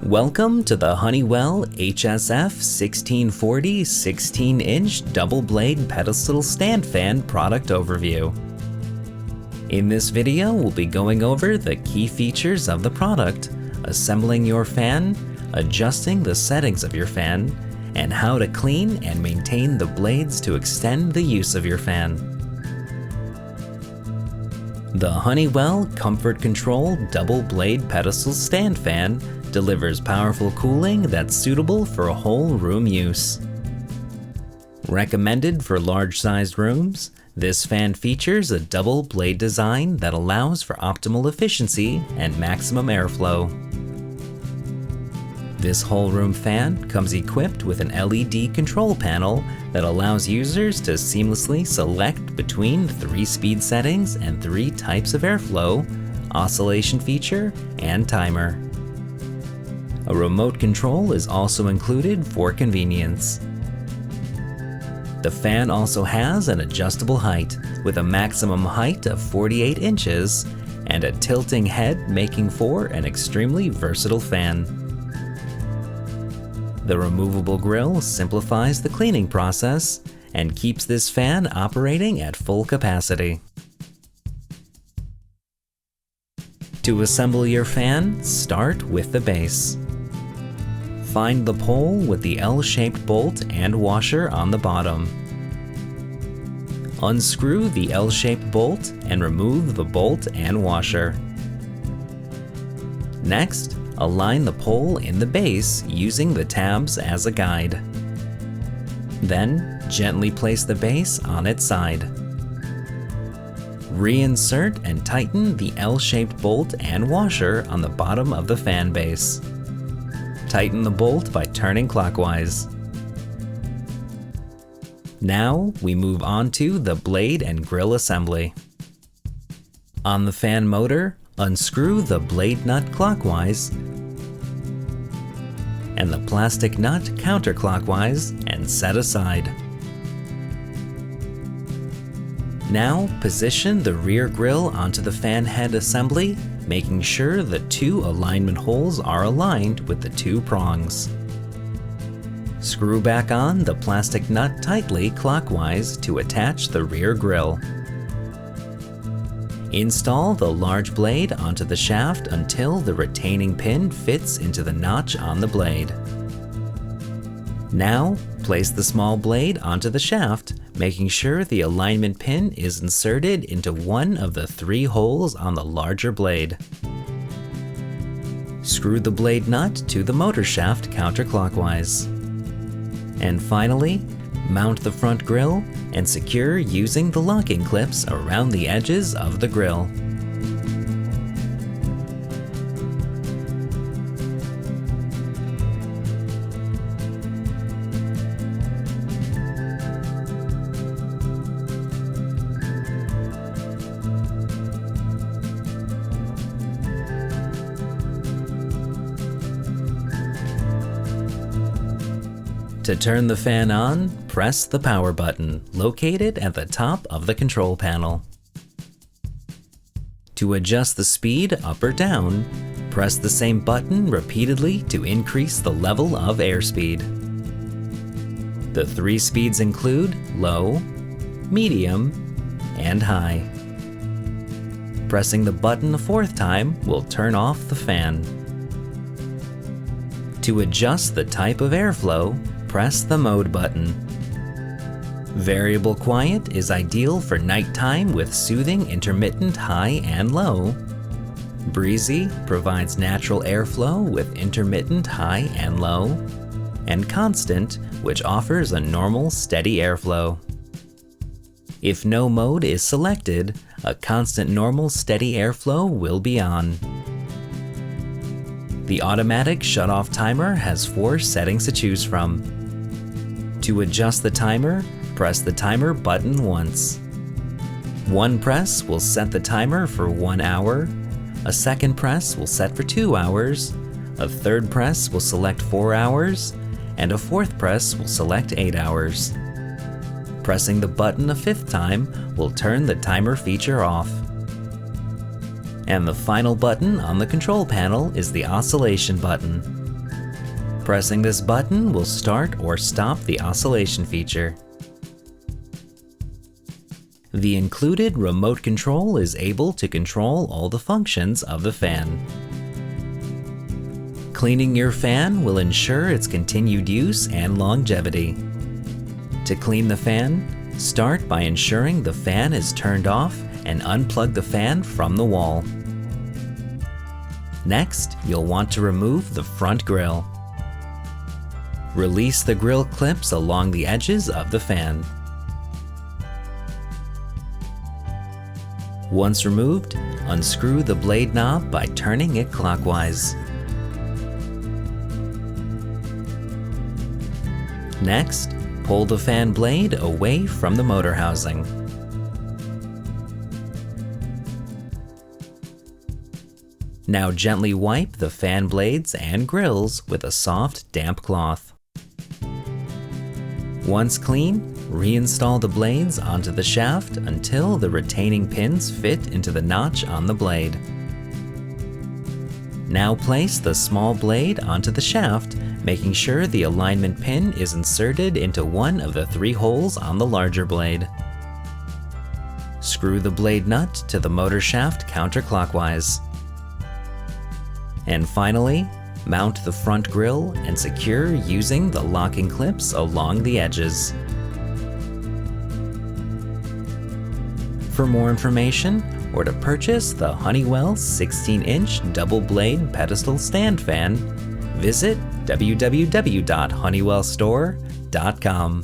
Welcome to the Honeywell HSF1640 16-inch double blade pedestal stand fan product overview. In this video, we'll be going over the key features of the product, assembling your fan, adjusting the settings of your fan, and how to clean and maintain the blades to extend the use of your fan. The Honeywell Comfort Control Double Blade Pedestal Stand Fan delivers powerful cooling that's suitable for whole room use. Recommended for large-sized rooms, this fan features a double blade design that allows for optimal efficiency and maximum airflow. This whole room fan comes equipped with an LED control panel that allows users to seamlessly select between 3 speed settings and 3 types of airflow, oscillation feature, and timer. A remote control is also included for convenience. The fan also has an adjustable height with a maximum height of 48 inches and a tilting head, making for an extremely versatile fan. The removable grill simplifies the cleaning process and keeps this fan operating at full capacity. To assemble your fan, start with the base. Find the pole with the L-shaped bolt and washer on the bottom. Unscrew the L-shaped bolt and remove the bolt and washer. Next, align the pole in the base using the tabs as a guide. Then, gently place the base on its side. Reinsert and tighten the L-shaped bolt and washer on the bottom of the fan base. Tighten the bolt by turning clockwise. Now, we move on to the blade and grill assembly. On the fan motor, unscrew the blade nut clockwise and the plastic nut counterclockwise and set aside. Now, position the rear grill onto the fan head assembly, making sure the 2 alignment holes are aligned with the 2 prongs. Screw back on the plastic nut tightly clockwise to attach the rear grill. Install the large blade onto the shaft until the retaining pin fits into the notch on the blade. Now, place the small blade onto the shaft, making sure the alignment pin is inserted into one of the 3 holes on the larger blade. Screw the blade nut to the motor shaft counterclockwise. And finally, mount the front grille and secure using the locking clips around the edges of the grille. To turn the fan on, press the power button located at the top of the control panel. To adjust the speed up or down, press the same button repeatedly to increase the level of airspeed. The 3 speeds include low, medium, and high. Pressing the button a 4th time will turn off the fan. To adjust the type of airflow, press the mode button. Variable quiet is ideal for nighttime with soothing intermittent high and low. Breezy provides natural airflow with intermittent high and low. And constant, which offers a normal steady airflow. If no mode is selected, a constant normal steady airflow will be on. The automatic shut-off timer has 4 settings to choose from. To adjust the timer, press the timer button once. One press will set the timer for 1 hour, a second press will set for 2 hours, a third press will select 4 hours, and a 4th press will select 8 hours. Pressing the button a 5th time will turn the timer feature off. And the final button on the control panel is the oscillation button. Pressing this button will start or stop the oscillation feature. The included remote control is able to control all the functions of the fan. Cleaning your fan will ensure its continued use and longevity. To clean the fan, start by ensuring the fan is turned off and unplug the fan from the wall. Next, you'll want to remove the front grille. Release the grille clips along the edges of the fan. Once removed, unscrew the blade knob by turning it clockwise. Next, pull the fan blade away from the motor housing. Now gently wipe the fan blades and grills with a soft, damp cloth. Once clean, reinstall the blades onto the shaft until the retaining pins fit into the notch on the blade. Now place the small blade onto the shaft, making sure the alignment pin is inserted into one of the 3 holes on the larger blade. Screw the blade nut to the motor shaft counterclockwise. And finally, mount the front grille and secure using the locking clips along the edges. For more information, or to purchase the Honeywell 16-inch double blade pedestal stand fan, visit www.honeywellstore.com.